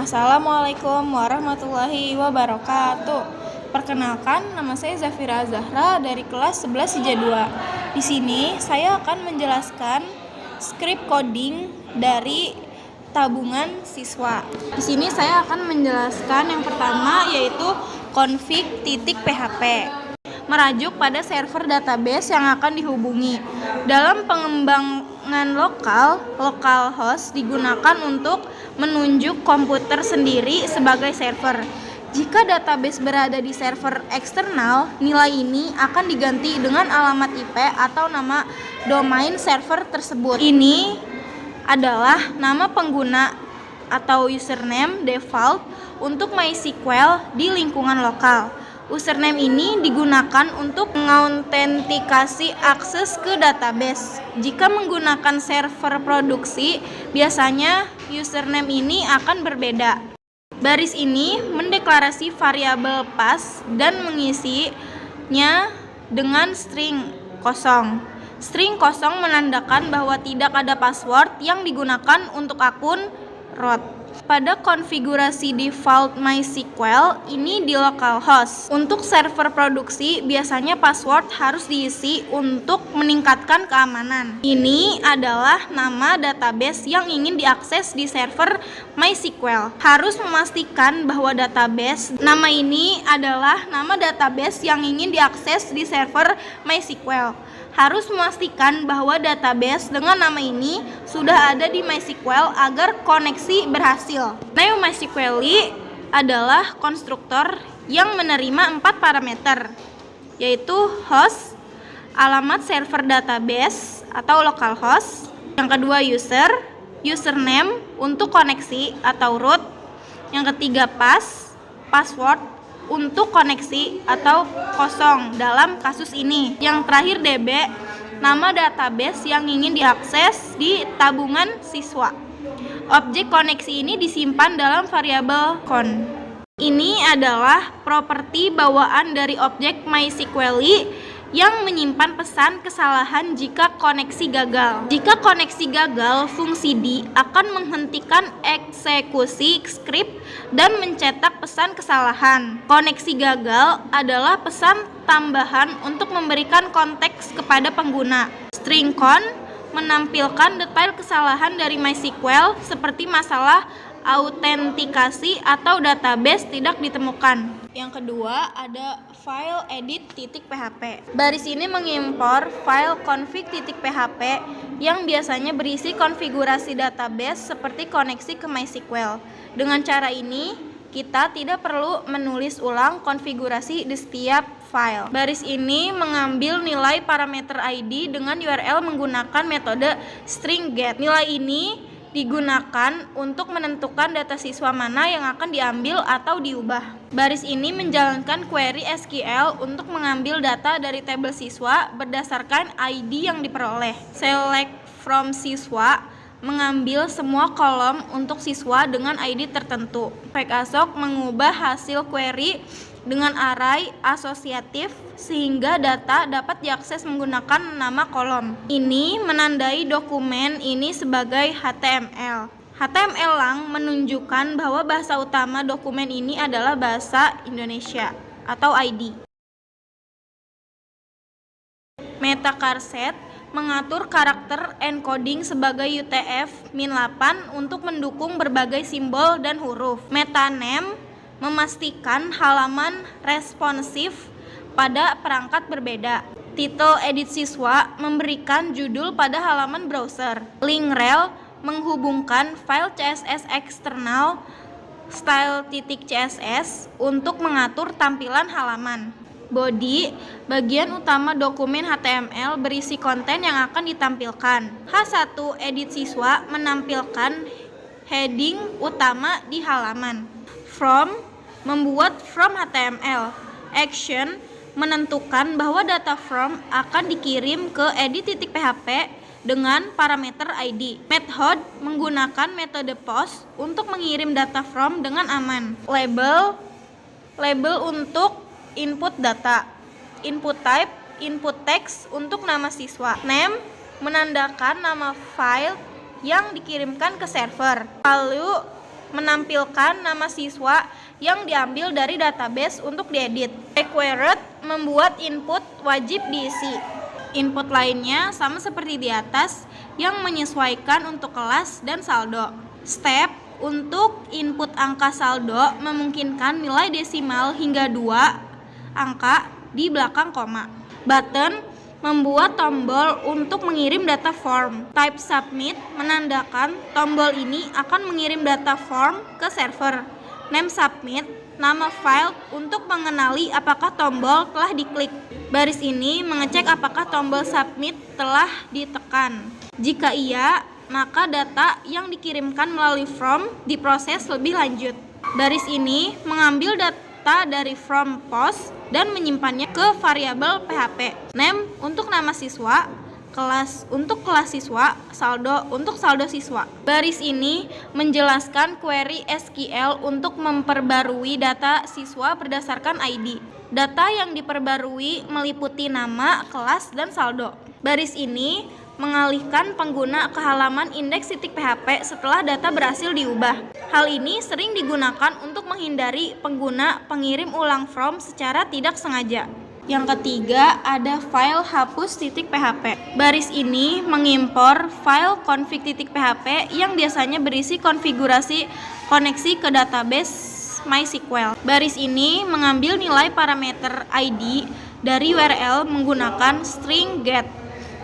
Assalamualaikum warahmatullahi wabarakatuh. Perkenalkan, nama saya Zafira Zahra dari kelas 11 IJA 2. Di sini saya akan menjelaskan script coding dari tabungan siswa. Di sini saya akan menjelaskan yang pertama yaitu config.php. Merajuk pada server database yang akan dihubungi. Dalam pengembangan localhost digunakan untuk menunjuk komputer sendiri sebagai server. Jika database berada di server eksternal, nilai ini akan diganti dengan alamat IP atau nama domain server tersebut. Ini adalah nama pengguna atau username default untuk MySQL di lingkungan lokal. Username ini digunakan untuk mengautentikasi akses ke database. Jika menggunakan server produksi, biasanya username ini akan berbeda. Baris ini mendeklarasi variabel pass dan mengisinya dengan string kosong. String kosong menandakan bahwa tidak ada password yang digunakan untuk akun root. Pada konfigurasi default MySQL ini di localhost. Untuk server produksi biasanya password harus diisi untuk meningkatkan keamanan. Ini adalah nama database yang ingin diakses di server MySQL. Harus memastikan bahwa nama ini adalah nama database yang ingin diakses di server MySQL. Harus memastikan bahwa database dengan nama ini sudah ada di MySQL agar koneksi berhasil. NewMySQL adalah konstruktor yang menerima 4 parameter, yaitu host, alamat server database atau localhost, yang kedua username untuk koneksi atau root, yang ketiga password untuk koneksi atau kosong dalam kasus ini. Yang terakhir DB, nama database yang ingin diakses di tabungan siswa. Objek koneksi ini disimpan dalam variabel con. Ini adalah properti bawaan dari objek MySQL yang menyimpan pesan kesalahan jika koneksi gagal. Jika koneksi gagal, fungsi D akan menghentikan eksekusi script dan mencetak pesan kesalahan. Koneksi gagal adalah pesan tambahan untuk memberikan konteks kepada pengguna. String con menampilkan detail kesalahan dari MySQL seperti masalah autentikasi atau database tidak ditemukan. Yang kedua ada file edit.php. Baris ini mengimpor file config.php yang biasanya berisi konfigurasi database seperti koneksi ke MySQL. Dengan cara ini, kita tidak perlu menulis ulang konfigurasi di setiap file. Baris ini mengambil nilai parameter ID dengan URL menggunakan metode string get. Nilai ini digunakan untuk menentukan data siswa mana yang akan diambil atau diubah. Baris ini menjalankan query SQL untuk mengambil data dari tabel siswa berdasarkan ID yang diperoleh. Select from siswa mengambil semua kolom untuk siswa dengan ID tertentu. Pekasok mengubah hasil query dengan array asosiatif sehingga data dapat diakses menggunakan nama kolom. Ini menandai dokumen ini sebagai HTML. HTML lang menunjukkan bahwa bahasa utama dokumen ini adalah bahasa Indonesia atau ID. Metacharset mengatur karakter encoding sebagai UTF-8 untuk mendukung berbagai simbol dan huruf. Metaname memastikan halaman responsif pada perangkat berbeda. Title edit siswa memberikan judul pada halaman browser. Link.rel menghubungkan file CSS eksternal style.css untuk mengatur tampilan halaman. Body, bagian utama dokumen HTML berisi konten yang akan ditampilkan. H1 edit siswa menampilkan heading utama di halaman. From, membuat from HTML. Action, menentukan bahwa data from akan dikirim ke edit.php dengan parameter ID. Method, menggunakan metode post untuk mengirim data from dengan aman. Label untuk input data. Input type, input text untuk nama siswa. Name, menandakan nama file yang dikirimkan ke server. Value menampilkan nama siswa yang diambil dari database untuk diedit. Required membuat input wajib diisi. Input lainnya sama seperti di atas yang menyesuaikan untuk kelas dan saldo. Step untuk input angka saldo memungkinkan nilai desimal hingga 2 angka di belakang koma. Button membuat tombol untuk mengirim data form. Type submit menandakan tombol ini akan mengirim data form ke server. Name submit nama file untuk mengenali apakah tombol telah diklik. Baris ini mengecek apakah tombol submit telah ditekan. Jika iya, maka data yang dikirimkan melalui form diproses lebih lanjut. Baris ini mengambil data dari form post dan menyimpannya ke variabel PHP. Name untuk nama siswa, kelas untuk kelas siswa, saldo untuk saldo siswa. Baris ini menjelaskan query SQL untuk memperbarui data siswa berdasarkan ID. Data yang diperbarui meliputi nama, kelas, dan saldo. Baris ini mengalihkan pengguna ke halaman index.php setelah data berhasil diubah. Hal ini sering digunakan untuk menghindari pengguna pengirim ulang form secara tidak sengaja. Yang ketiga, ada file hapus.php. Baris ini mengimpor file config.php yang biasanya berisi konfigurasi koneksi ke database MySQL. Baris ini mengambil nilai parameter ID dari URL menggunakan string get.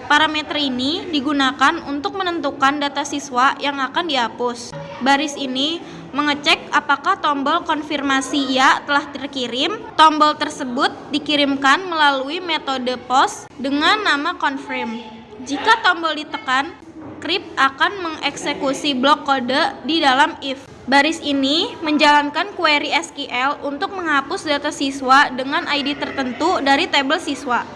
Parameter ini digunakan untuk menentukan data siswa yang akan dihapus. Baris ini mengecek apakah tombol konfirmasi ya telah terkirim. Tombol tersebut dikirimkan melalui metode post dengan nama confirm. Jika tombol ditekan, script akan mengeksekusi blok kode di dalam if. Baris ini menjalankan query SQL untuk menghapus data siswa dengan ID tertentu dari tabel siswa.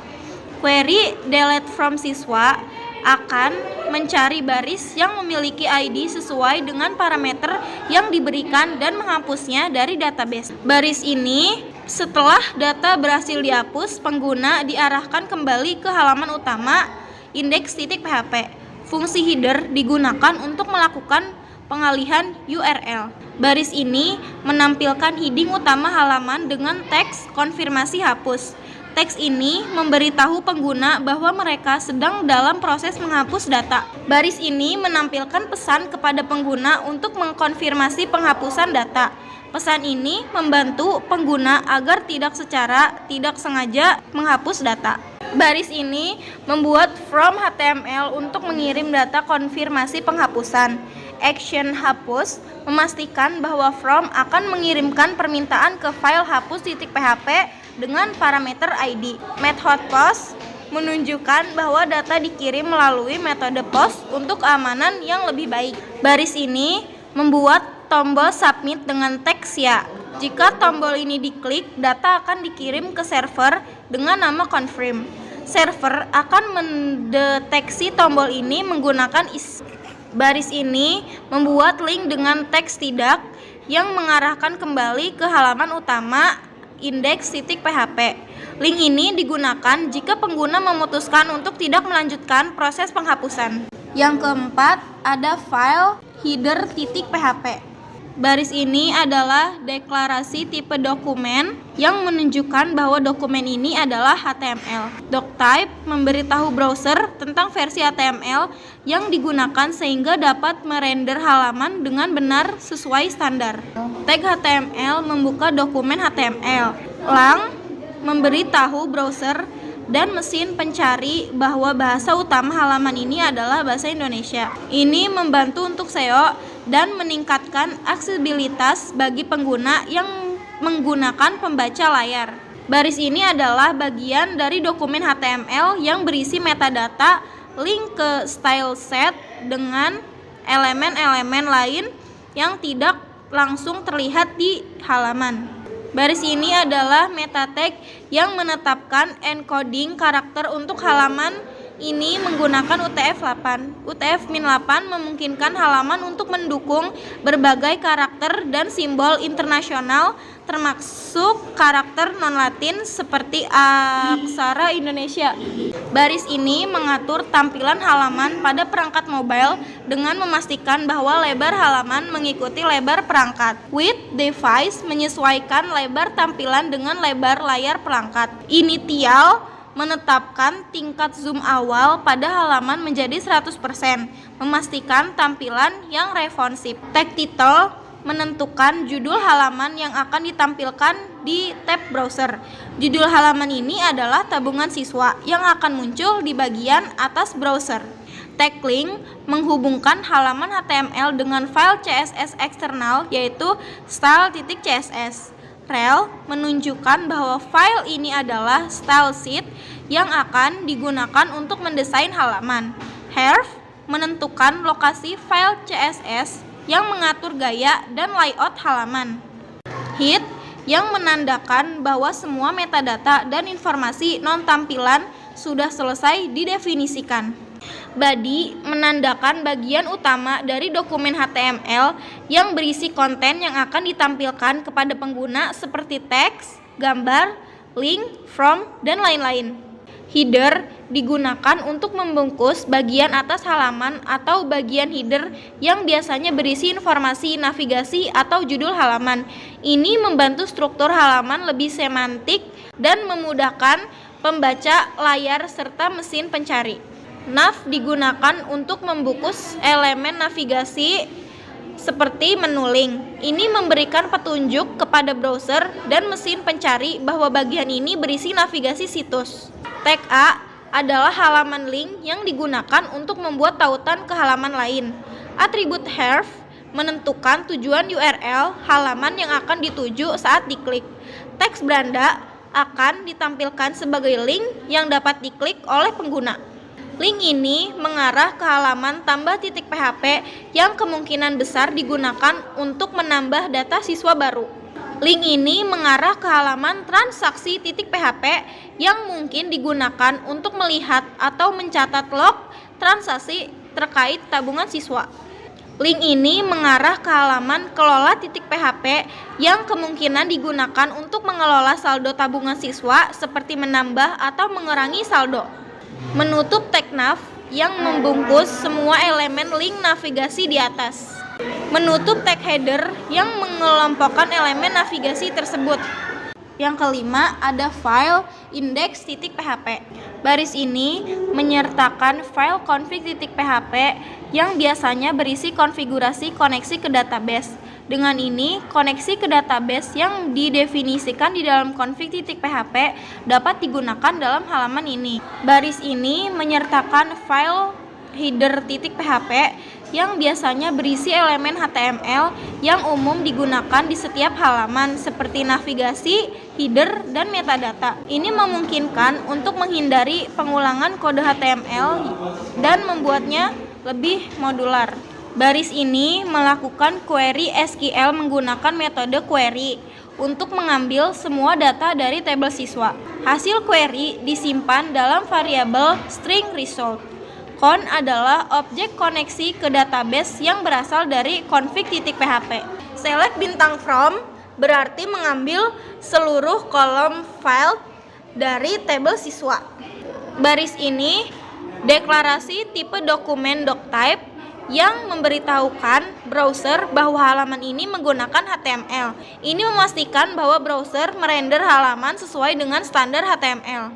Query delete from siswa akan mencari baris yang memiliki ID sesuai dengan parameter yang diberikan dan menghapusnya dari database. Baris ini setelah data berhasil dihapus, pengguna diarahkan kembali ke halaman utama index.php. Fungsi header digunakan untuk melakukan pengalihan URL. Baris ini menampilkan heading utama halaman dengan teks konfirmasi hapus. Teks ini memberitahu pengguna bahwa mereka sedang dalam proses menghapus data. Baris ini menampilkan pesan kepada pengguna untuk mengkonfirmasi penghapusan data. Pesan ini membantu pengguna agar secara tidak sengaja menghapus data. Baris ini membuat from HTML untuk mengirim data konfirmasi penghapusan. Action hapus memastikan bahwa from akan mengirimkan permintaan ke file hapus.php dengan parameter ID. Method post menunjukkan bahwa data dikirim melalui metode post untuk keamanan yang lebih baik. Baris ini membuat tombol submit dengan teks ya. Jika tombol ini diklik, data akan dikirim ke server dengan nama confirm. Server akan mendeteksi tombol ini menggunakan baris ini membuat link dengan teks tidak yang mengarahkan kembali ke halaman utama index.php. Link ini digunakan jika pengguna memutuskan untuk tidak melanjutkan proses penghapusan. Yang keempat, ada file header.php. Baris ini adalah deklarasi tipe dokumen yang menunjukkan bahwa dokumen ini adalah HTML. Doctype memberitahu browser tentang versi HTML yang digunakan sehingga dapat merender halaman dengan benar sesuai standar. Tag HTML membuka dokumen HTML. Lang memberitahu browser dan mesin pencari bahwa bahasa utama halaman ini adalah bahasa Indonesia. Ini membantu untuk SEO dan meningkatkan aksesibilitas bagi pengguna yang menggunakan pembaca layar. Baris ini adalah bagian dari dokumen HTML yang berisi metadata, link ke style set dengan elemen-elemen lain yang tidak langsung terlihat di halaman. Baris ini adalah meta tag yang menetapkan encoding karakter untuk halaman ini menggunakan UTF-8. UTF-8 memungkinkan halaman untuk mendukung berbagai karakter dan simbol internasional termasuk karakter non-Latin seperti aksara Indonesia. Baris ini mengatur tampilan halaman pada perangkat mobile dengan memastikan bahwa lebar halaman mengikuti lebar perangkat. Width device menyesuaikan lebar tampilan dengan lebar layar perangkat. Initial menetapkan tingkat zoom awal pada halaman menjadi 100%, memastikan tampilan yang responsif. Tag title menentukan judul halaman yang akan ditampilkan di tab browser. Judul halaman ini adalah tabungan siswa yang akan muncul di bagian atas browser. Tag link menghubungkan halaman HTML dengan file CSS eksternal yaitu style.css. Rel menunjukkan bahwa file ini adalah style sheet yang akan digunakan untuk mendesain halaman. Href menentukan lokasi file CSS yang mengatur gaya dan layout halaman. Head yang menandakan bahwa semua metadata dan informasi non-tampilan sudah selesai didefinisikan. Body menandakan bagian utama dari dokumen HTML yang berisi konten yang akan ditampilkan kepada pengguna seperti teks, gambar, link, from, dan lain-lain. Header digunakan untuk membungkus bagian atas halaman atau bagian header yang biasanya berisi informasi navigasi atau judul halaman. Ini membantu struktur halaman lebih semantik dan memudahkan pembaca layar serta mesin pencari. Nav digunakan untuk membungkus elemen navigasi seperti menu link. Ini memberikan petunjuk kepada browser dan mesin pencari bahwa bagian ini berisi navigasi situs. Tag A adalah halaman link yang digunakan untuk membuat tautan ke halaman lain. Atribut href menentukan tujuan URL halaman yang akan dituju saat diklik. Teks beranda akan ditampilkan sebagai link yang dapat diklik oleh pengguna. Link ini mengarah ke halaman tambah titik PHP yang kemungkinan besar digunakan untuk menambah data siswa baru. Link ini mengarah ke halaman transaksi titik PHP yang mungkin digunakan untuk melihat atau mencatat log transaksi terkait tabungan siswa. Link ini mengarah ke halaman kelola titik PHP yang kemungkinan digunakan untuk mengelola saldo tabungan siswa seperti menambah atau mengurangi saldo. Menutup tag nav yang membungkus semua elemen link navigasi di atas. Menutup tag header yang mengelompokkan elemen navigasi tersebut. Yang kelima ada file index.php. Baris ini menyertakan file config.php yang biasanya berisi konfigurasi koneksi ke database. Dengan ini, koneksi ke database yang didefinisikan di dalam config.php dapat digunakan dalam halaman ini. Baris ini menyertakan file header.php yang biasanya berisi elemen HTML yang umum digunakan di setiap halaman seperti navigasi, header, dan metadata. Ini memungkinkan untuk menghindari pengulangan kode HTML dan membuatnya lebih modular. Baris ini melakukan query SQL menggunakan metode query untuk mengambil semua data dari tabel siswa. Hasil query disimpan dalam variabel string result. Con adalah objek koneksi ke database yang berasal dari config.php. Select bintang from berarti mengambil seluruh kolom file dari tabel siswa. Baris ini deklarasi tipe dokumen doctype yang memberitahukan browser bahwa halaman ini menggunakan HTML. Ini memastikan bahwa browser merender halaman sesuai dengan standar HTML.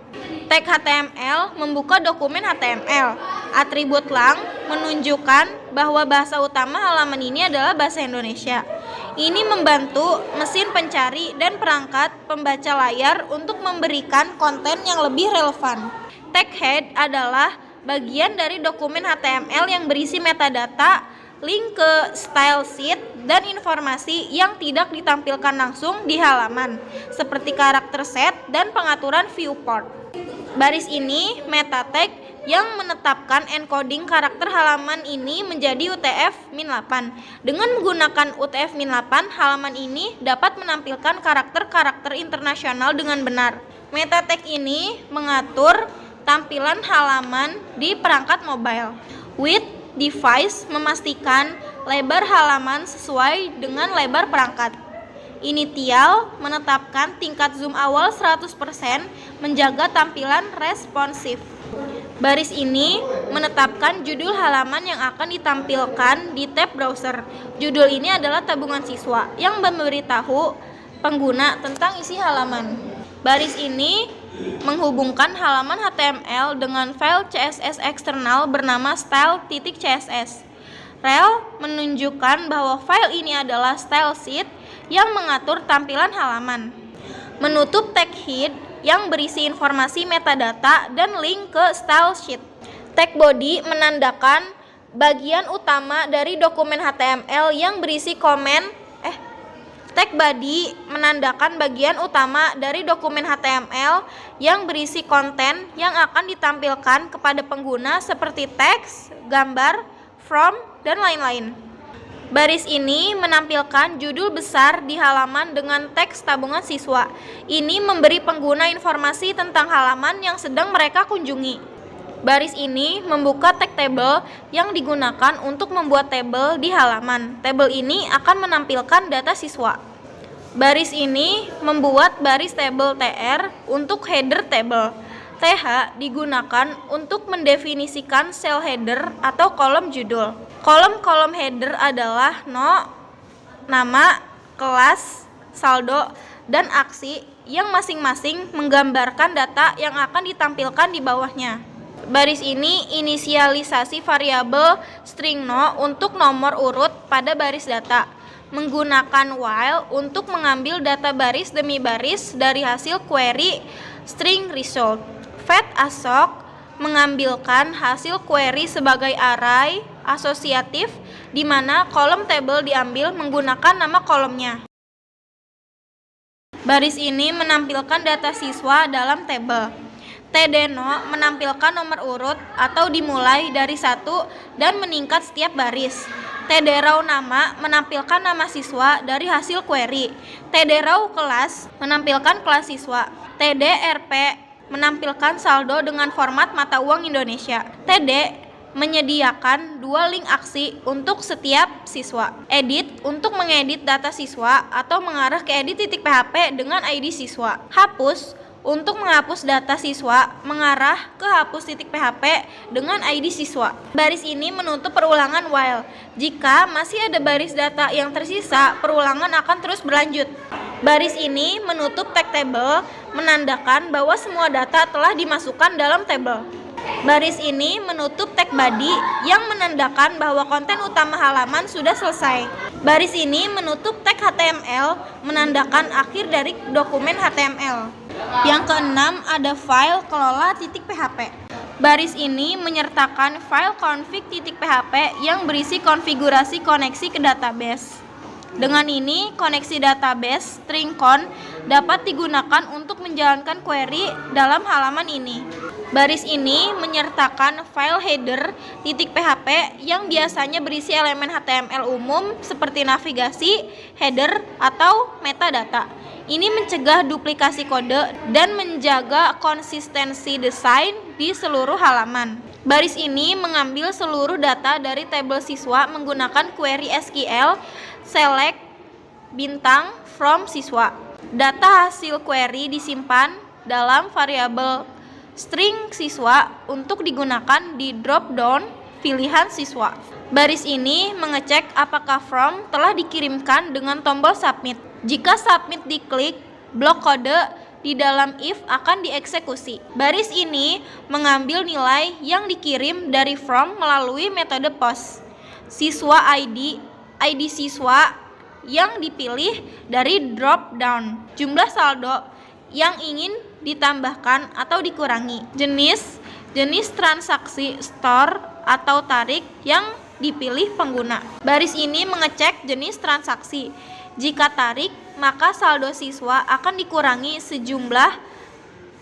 Tag HTML membuka dokumen HTML. Atribut lang menunjukkan bahwa bahasa utama halaman ini adalah bahasa Indonesia. Ini membantu mesin pencari dan perangkat pembaca layar untuk memberikan konten yang lebih relevan. Tag head adalah bagian dari dokumen HTML yang berisi metadata, link ke style sheet, dan informasi yang tidak ditampilkan langsung di halaman, seperti karakter set dan pengaturan viewport. Baris ini meta tag yang menetapkan encoding karakter halaman ini menjadi UTF-8. Dengan menggunakan UTF-8, halaman ini dapat menampilkan karakter-karakter internasional dengan benar. Meta tag ini mengatur tampilan halaman di perangkat mobile. Width device memastikan lebar halaman sesuai dengan lebar perangkat. Initial menetapkan tingkat zoom awal 100%, menjaga tampilan responsif. Baris ini menetapkan judul halaman yang akan ditampilkan di tab browser. Judul ini adalah tabungan siswa yang memberitahu pengguna tentang isi halaman. Baris ini menghubungkan halaman HTML dengan file CSS eksternal bernama style.css. Rel menunjukkan bahwa file ini adalah style sheet yang mengatur tampilan halaman. Menutup tag head yang berisi informasi metadata dan link ke style sheet. Tag body menandakan bagian utama dari dokumen HTML yang berisi Tag body menandakan bagian utama dari dokumen HTML yang berisi konten yang akan ditampilkan kepada pengguna seperti teks, gambar, from, dan lain-lain. Baris ini menampilkan judul besar di halaman dengan teks tabungan siswa. Ini memberi pengguna informasi tentang halaman yang sedang mereka kunjungi. Baris ini membuka tag table yang digunakan untuk membuat tabel di halaman. Tabel ini akan menampilkan data siswa. Baris ini membuat baris tabel TR untuk header table. TH digunakan untuk mendefinisikan sel header atau kolom judul. Kolom-kolom header adalah nama, kelas, saldo, dan aksi yang masing-masing menggambarkan data yang akan ditampilkan di bawahnya. Baris ini inisialisasi variabel string no untuk nomor urut pada baris data. Menggunakan while untuk mengambil data baris demi baris dari hasil query string result. Fetch assoc mengambilkan hasil query sebagai array asosiatif di mana kolom tabel diambil menggunakan nama kolomnya. Baris ini menampilkan data siswa dalam tabel. tdno menampilkan nomor urut atau dimulai dari 1 dan meningkat setiap baris. tdraw nama menampilkan nama siswa dari hasil query. tdraw kelas menampilkan kelas siswa. tdrp menampilkan saldo dengan format mata uang Indonesia. td menyediakan 2 link aksi untuk setiap siswa. Edit untuk mengedit data siswa atau mengarah ke edit.php dengan ID siswa. Hapus untuk menghapus data siswa mengarah ke hapus.php dengan ID siswa. Baris ini menutup perulangan while. Jika masih ada baris data yang tersisa, perulangan akan terus berlanjut. Baris ini menutup tag table menandakan bahwa semua data telah dimasukkan dalam tabel. Baris ini menutup tag body yang menandakan bahwa konten utama halaman sudah selesai. Baris ini menutup tag HTML menandakan akhir dari dokumen HTML. Yang keenam ada file kelola.php. Baris ini menyertakan file config.php yang berisi konfigurasi koneksi ke database. Dengan ini, koneksi database string con dapat digunakan untuk menjalankan query dalam halaman ini. Baris ini menyertakan file header.php yang biasanya berisi elemen HTML umum seperti navigasi, header, atau metadata. Ini mencegah duplikasi kode dan menjaga konsistensi desain di seluruh halaman. Baris ini mengambil seluruh data dari tabel siswa menggunakan query SQL select bintang from siswa. Data hasil query disimpan dalam variabel string siswa untuk digunakan di drop down pilihan siswa. Baris ini mengecek apakah from telah dikirimkan dengan tombol submit. Jika submit diklik, blok kode di dalam if akan dieksekusi. Baris ini mengambil nilai yang dikirim dari from melalui metode post. Siswa ID siswa yang dipilih dari drop down. Jumlah saldo yang ingin ditambahkan atau dikurangi. Jenis transaksi store atau tarik yang dipilih pengguna. Baris ini mengecek jenis transaksi. Jika tarik, maka saldo siswa akan dikurangi sejumlah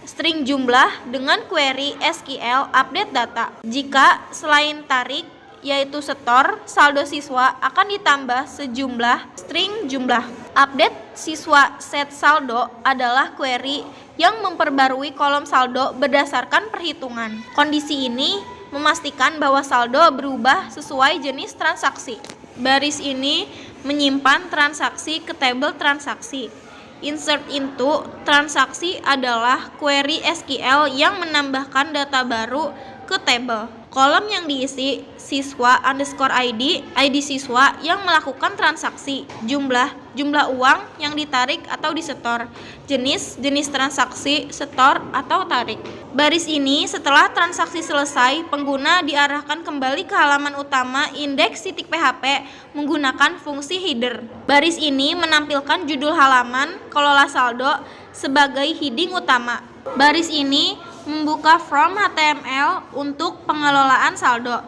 string jumlah dengan query SQL update data. Jika selain tarik, yaitu store, saldo siswa akan ditambah sejumlah string jumlah. Update siswa set saldo adalah query yang memperbarui kolom saldo berdasarkan perhitungan. Kondisi ini memastikan bahwa saldo berubah sesuai jenis transaksi. Baris ini menyimpan transaksi ke tabel transaksi. Insert into transaksi adalah query SQL yang menambahkan data baru ke tabel. Kolom yang diisi siswa underscore ID, ID siswa yang melakukan transaksi, jumlah uang yang ditarik atau disetor, jenis transaksi, setor atau tarik. Baris ini setelah transaksi selesai, pengguna diarahkan kembali ke halaman utama index.php menggunakan fungsi header. Baris ini menampilkan judul halaman kelola saldo sebagai heading utama. Baris ini membuka form HTML untuk pengelolaan saldo.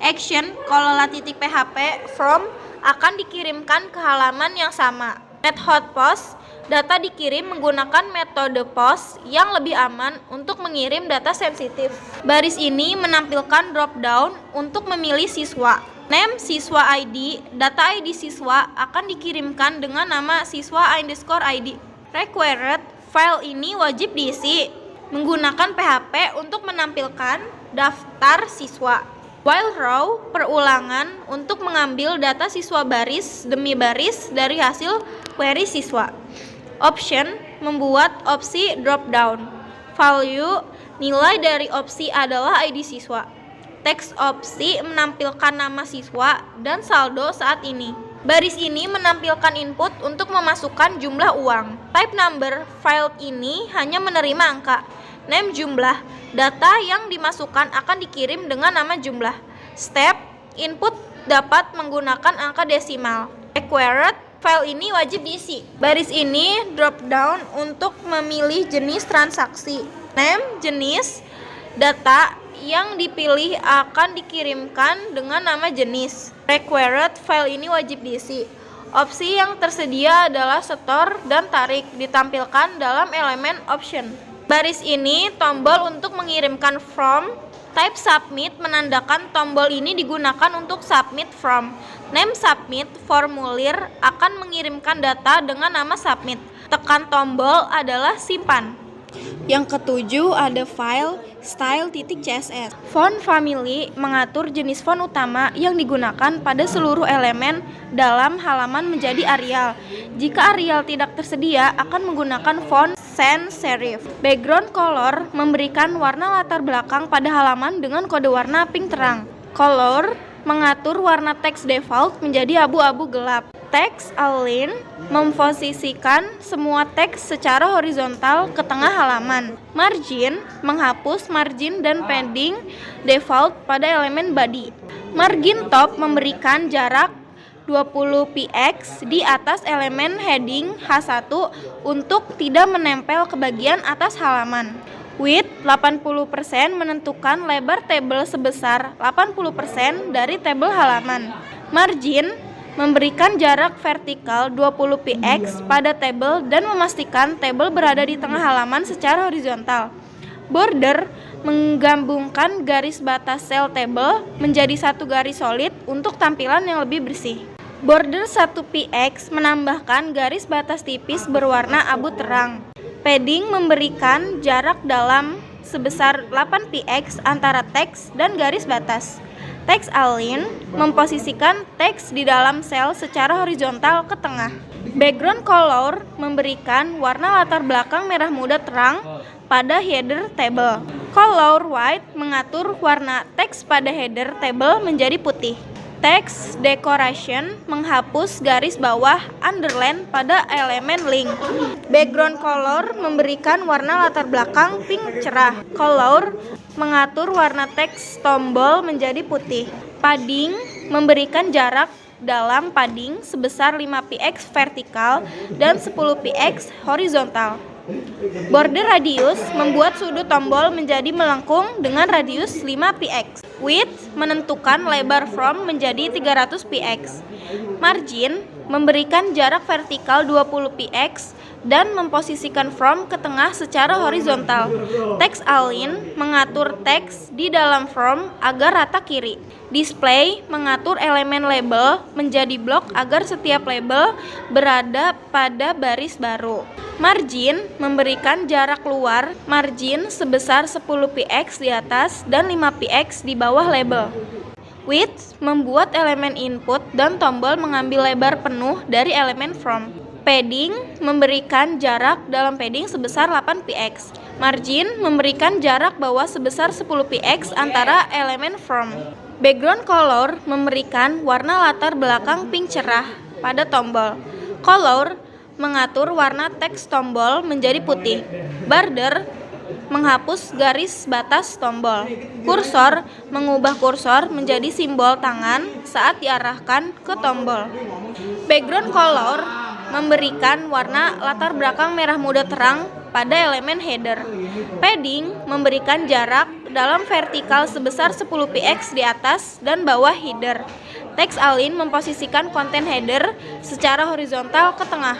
Action kelola.php form akan dikirimkan ke halaman yang sama. Method post, data dikirim menggunakan metode post yang lebih aman untuk mengirim data sensitif. Baris ini menampilkan drop down untuk memilih siswa. Name siswa ID, data ID siswa akan dikirimkan dengan nama siswa underscore ID. Required, file ini wajib diisi menggunakan PHP untuk menampilkan daftar siswa. While row, perulangan untuk mengambil data siswa baris demi baris dari hasil query siswa. Option, membuat opsi drop down. Value, nilai dari opsi adalah ID siswa. Teks opsi menampilkan nama siswa dan saldo saat ini. Baris ini menampilkan input untuk memasukkan jumlah uang. Type number, file ini hanya menerima angka. Name jumlah, data yang dimasukkan akan dikirim dengan nama jumlah. Step, input dapat menggunakan angka desimal. Required, file ini wajib diisi. Baris ini drop down untuk memilih jenis transaksi. Name, jenis, data yang dipilih akan dikirimkan dengan nama jenis. Required, file ini wajib diisi. Opsi yang tersedia adalah setor dan tarik, ditampilkan dalam elemen option. Baris ini tombol untuk mengirimkan form. Type submit menandakan tombol ini digunakan untuk submit form. Name submit, formulir akan mengirimkan data dengan nama submit. Tekan tombol adalah simpan. Yang ketujuh ada file style.css. Font family mengatur jenis font utama yang digunakan pada seluruh elemen dalam halaman menjadi Arial. Jika Arial tidak tersedia, akan menggunakan font sans serif. Background color memberikan warna latar belakang pada halaman dengan kode warna pink terang. Color mengatur warna teks default menjadi abu-abu gelap. Text align memposisikan semua teks secara horizontal ke tengah halaman. Margin menghapus margin dan padding default pada elemen body. Margin top memberikan jarak 20 px di atas elemen heading H1 untuk tidak menempel ke bagian atas halaman. Width 80% menentukan lebar tabel sebesar 80% dari tabel halaman. Margin memberikan jarak vertikal 20 px pada tabel dan memastikan tabel berada di tengah halaman secara horizontal. Border menggabungkan garis batas sel tabel menjadi satu garis solid untuk tampilan yang lebih bersih. Border 1 px menambahkan garis batas tipis berwarna abu terang. Padding memberikan jarak dalam sebesar 8 px antara teks dan garis batas. Text align memposisikan teks di dalam sel secara horizontal ke tengah. Background color memberikan warna latar belakang merah muda terang pada header table. Color white mengatur warna teks pada header table menjadi putih. Text decoration menghapus garis bawah underline pada elemen link. Background color memberikan warna latar belakang pink cerah. Color mengatur warna teks tombol menjadi putih. Padding memberikan jarak dalam padding sebesar 5 px vertikal dan 10 px horizontal. Border radius membuat sudut tombol menjadi melengkung dengan radius 5 px. Width menentukan lebar from menjadi 300 px. Margin memberikan jarak vertikal 20 px dan memposisikan from ke tengah secara horizontal. Text align mengatur teks di dalam from agar rata kiri. Display mengatur elemen label menjadi blok agar setiap label berada pada baris baru. Margin memberikan jarak luar margin sebesar 10 px di atas dan 5 px di bawah label. Width membuat elemen input dan tombol mengambil lebar penuh dari elemen from. Padding memberikan jarak dalam padding sebesar 8 px. Margin memberikan jarak bawah sebesar 10 px antara elemen from. Background color memberikan warna latar belakang pink cerah pada tombol. Color mengatur warna teks tombol menjadi putih. Border menghapus garis batas tombol. Kursor mengubah kursor menjadi simbol tangan saat diarahkan ke tombol. Background color memberikan warna latar belakang merah muda terang pada elemen header. Padding memberikan jarak dalam vertikal sebesar 10 px di atas dan bawah header. Text align memposisikan konten header secara horizontal ke tengah.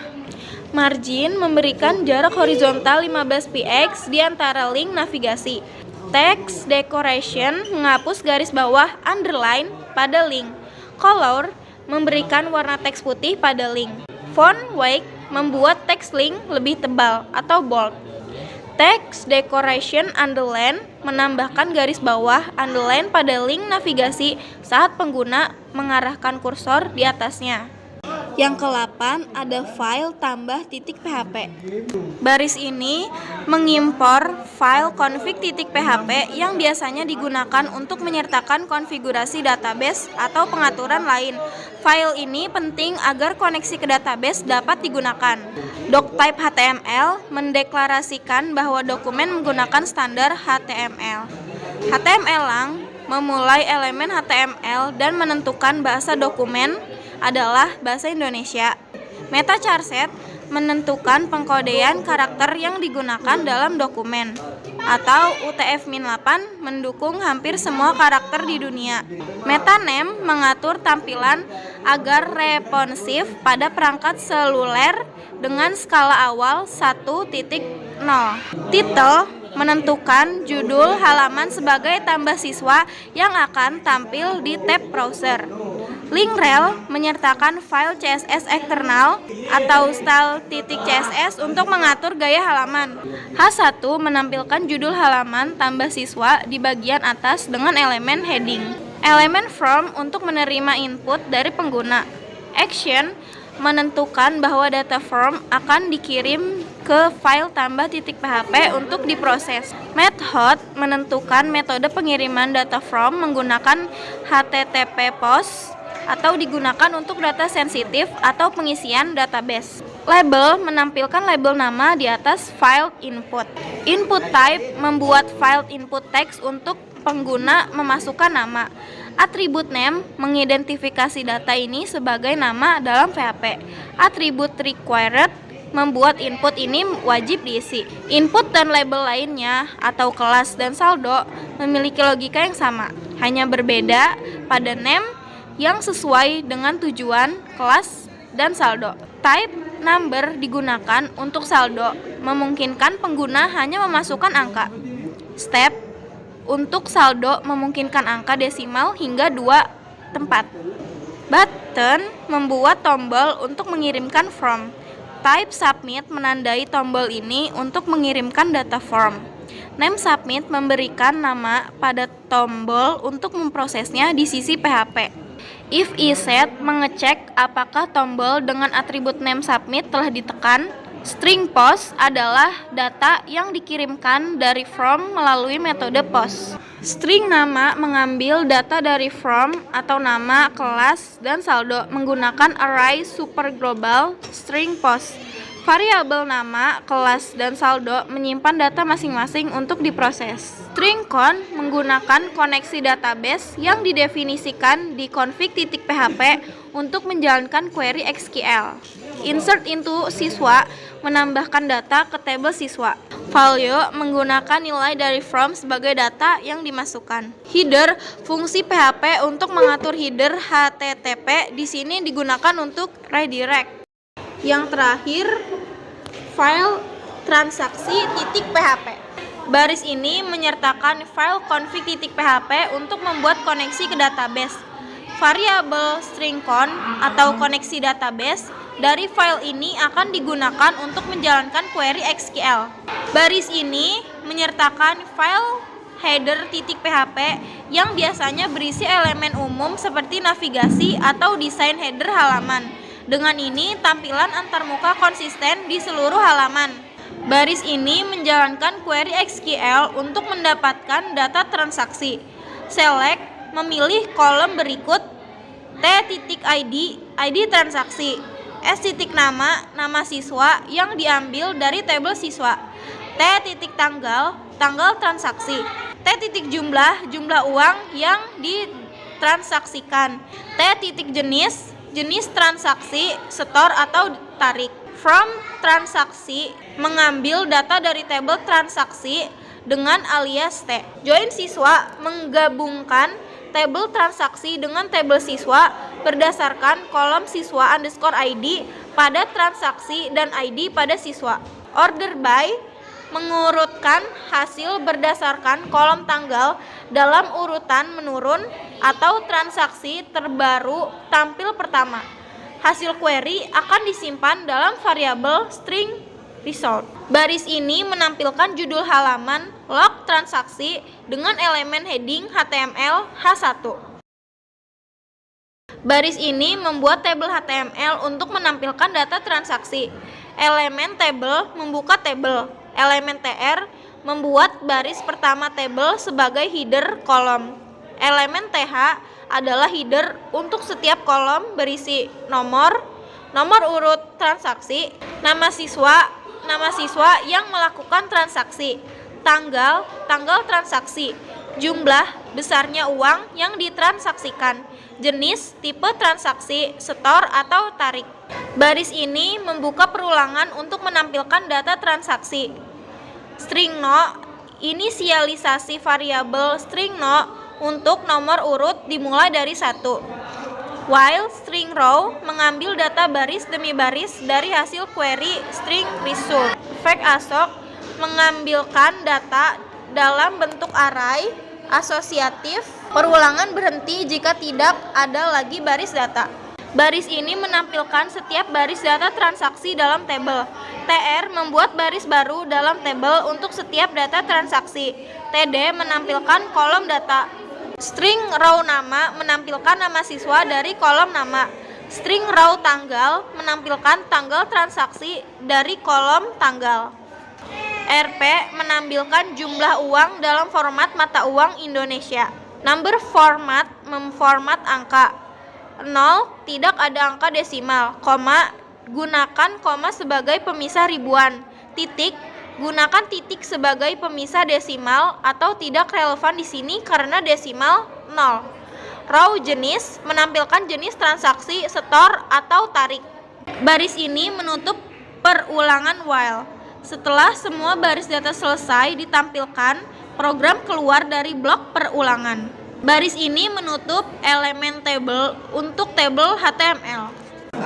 Margin memberikan jarak horizontal 15 px di antara link navigasi. Text decoration menghapus garis bawah underline pada link. Color memberikan warna teks putih pada link. Font weight membuat teks link lebih tebal atau bold. Text decoration underline menambahkan garis bawah underline pada link navigasi saat pengguna mengarahkan kursor di atasnya. Yang ke-8 ada file tambah .php. Baris ini mengimpor file config.php yang biasanya digunakan untuk menyertakan konfigurasi database atau pengaturan lain. File ini penting agar koneksi ke database dapat digunakan. Doctype HTML mendeklarasikan bahwa dokumen menggunakan standar HTML. HTML-lang memulai elemen HTML dan menentukan bahasa dokumen adalah bahasa Indonesia. Metacharset menentukan pengkodean karakter yang digunakan dalam dokumen, atau UTF-8 mendukung hampir semua karakter di dunia. Metaname mengatur tampilan agar responsif pada perangkat seluler dengan skala awal 1.0. Title menentukan judul halaman sebagai tambah siswa yang akan tampil di tab browser. Linkrel menyertakan file CSS eksternal atau style.css untuk mengatur gaya halaman. H1 menampilkan judul halaman tambah siswa di bagian atas dengan elemen heading. Elemen from untuk menerima input dari pengguna. Action menentukan bahwa data from akan dikirim ke file tambah.php untuk diproses. Method menentukan metode pengiriman data from menggunakan HTTP POST atau digunakan untuk data sensitif atau pengisian database. Label menampilkan label nama di atas file input. Input type membuat file input text untuk pengguna memasukkan nama. Atribut name mengidentifikasi data ini sebagai nama dalam PHP. Atribut required membuat input ini wajib diisi. Input dan label lainnya atau kelas dan saldo memiliki logika yang sama, hanya berbeda pada name yang sesuai dengan tujuan, kelas, dan saldo. Type number digunakan untuk saldo, memungkinkan pengguna hanya memasukkan angka. Step untuk saldo memungkinkan angka desimal hingga 2 tempat. Button membuat tombol untuk mengirimkan from. Type submit menandai tombol ini untuk mengirimkan data form. Name submit memberikan nama pada tombol untuk memprosesnya di sisi PHP. If ESET mengecek apakah tombol dengan atribut name submit telah ditekan. String post adalah data yang dikirimkan dari from melalui metode post. String nama mengambil data dari from atau nama, kelas, dan saldo menggunakan array superglobal string post. Variabel nama, kelas, dan saldo menyimpan data masing-masing untuk diproses. String count menggunakan koneksi database yang didefinisikan di config.php untuk menjalankan query SQL. Insert into siswa menambahkan data ke tabel siswa. Value menggunakan nilai dari from sebagai data yang dimasukkan. Header, fungsi PHP untuk mengatur header HTTP di sini digunakan untuk redirect. Yang terakhir, file transaksi.php. Baris ini menyertakan file config.php untuk membuat koneksi ke database. Variabel string con atau koneksi database dari file ini akan digunakan untuk menjalankan query SQL. Baris ini menyertakan file header.php yang biasanya berisi elemen umum seperti navigasi atau desain header halaman. Dengan ini, tampilan antarmuka konsisten di seluruh halaman. Baris ini menjalankan query SQL untuk mendapatkan data transaksi. Select memilih kolom berikut T.ID, ID transaksi, S.nama, nama siswa yang diambil dari tabel siswa, T.tanggal, tanggal transaksi, T.jumlah, jumlah uang yang ditransaksikan, T.jenis, jenis transaksi, store atau tarik. From transaksi mengambil data dari tabel transaksi dengan alias T. Join siswa menggabungkan tabel transaksi dengan tabel siswa berdasarkan kolom siswa underscore ID pada transaksi dan ID pada siswa. Order by mengurutkan hasil berdasarkan kolom tanggal dalam urutan menurun atau transaksi terbaru tampil pertama. Hasil query akan disimpan dalam variabel string result. Baris ini menampilkan judul halaman log transaksi dengan elemen heading HTML H1. Baris ini membuat tabel HTML untuk menampilkan data transaksi. Elemen tabel membuka tabel. Elemen TR membuat baris pertama tabel sebagai header kolom. Elemen TH adalah header untuk setiap kolom berisi nomor urut transaksi, nama siswa yang melakukan transaksi, tanggal transaksi, jumlah besarnya uang yang ditransaksikan, jenis tipe transaksi, store atau tarik. Baris ini membuka perulangan untuk menampilkan data transaksi. String no, inisialisasi variabel string no untuk nomor urut dimulai dari 1. While string row mengambil data baris demi baris dari hasil query string result. Fact assoc mengambilkan data dalam bentuk array asosiatif. Perulangan berhenti jika tidak ada lagi baris data. Baris ini menampilkan setiap baris data transaksi dalam tabel. TR membuat baris baru dalam tabel untuk setiap data transaksi. TD menampilkan kolom data. String row nama menampilkan nama siswa dari kolom nama. String row tanggal menampilkan tanggal transaksi dari kolom tanggal. RP menampilkan jumlah uang dalam format mata uang Indonesia. Number format memformat angka. 0 tidak ada angka desimal. Koma gunakan koma sebagai pemisah ribuan. Titik gunakan titik sebagai pemisah desimal atau tidak relevan di sini karena desimal 0. Row jenis menampilkan jenis transaksi, store atau tarik. Baris ini menutup perulangan while. Setelah semua baris data selesai ditampilkan, program keluar dari blok perulangan. Baris ini menutup elemen tabel untuk tabel HTML.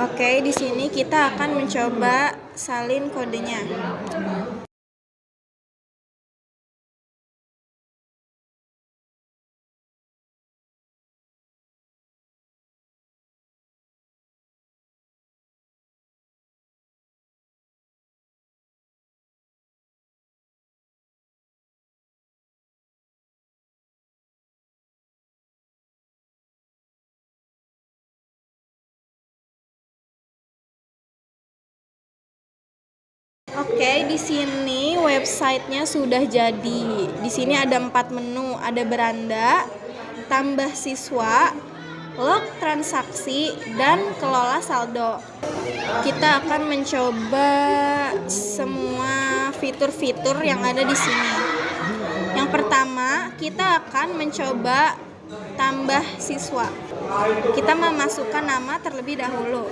Oke, di sini kita akan mencoba salin kodenya. Oke, di sini websitenya sudah jadi. Di sini ada 4 menu, ada beranda, tambah siswa, log transaksi, dan kelola saldo. Kita akan mencoba semua fitur-fitur yang ada di sini. Yang pertama, kita akan mencoba tambah siswa. Kita memasukkan nama terlebih dahulu.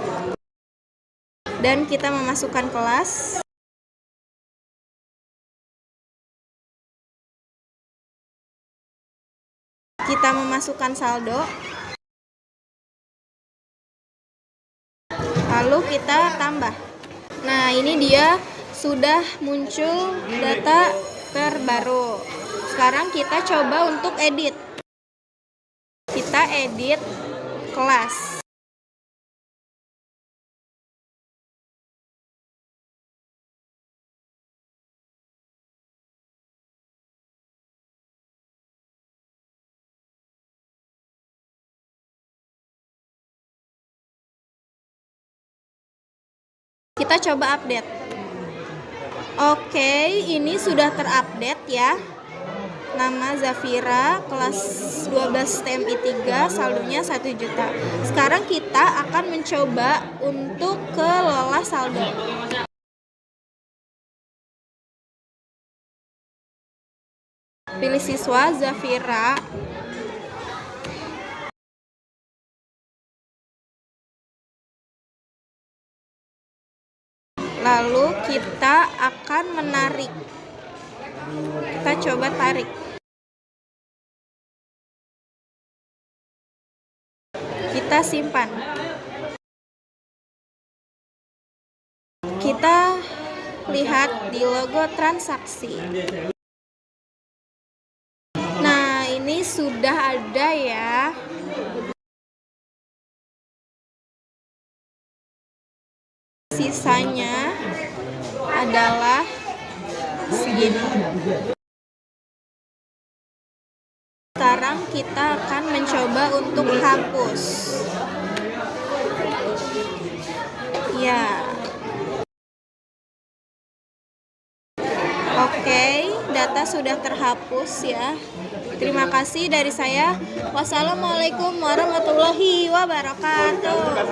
Dan kita memasukkan kelas. Kita memasukkan saldo. Lalu kita tambah. Nah, ini dia sudah muncul data terbaru. Sekarang kita coba untuk edit. Kita edit kelas. Kita coba update. Oke, ini sudah terupdate ya. Nama Zafira, kelas 12 TMI 3, saldonya 1 juta. Sekarang kita akan mencoba untuk kelola saldo. Pilih siswa Zafira. Lalu kita akan menarik. Kita coba tarik. Kita simpan. Kita lihat di logo transaksi. Nah, ini sudah ada ya. Sisanya adalah segini. Sekarang kita akan mencoba untuk hapus. Ya. Oke, data sudah terhapus ya. Terima kasih dari saya. Wassalamualaikum warahmatullahi wabarakatuh.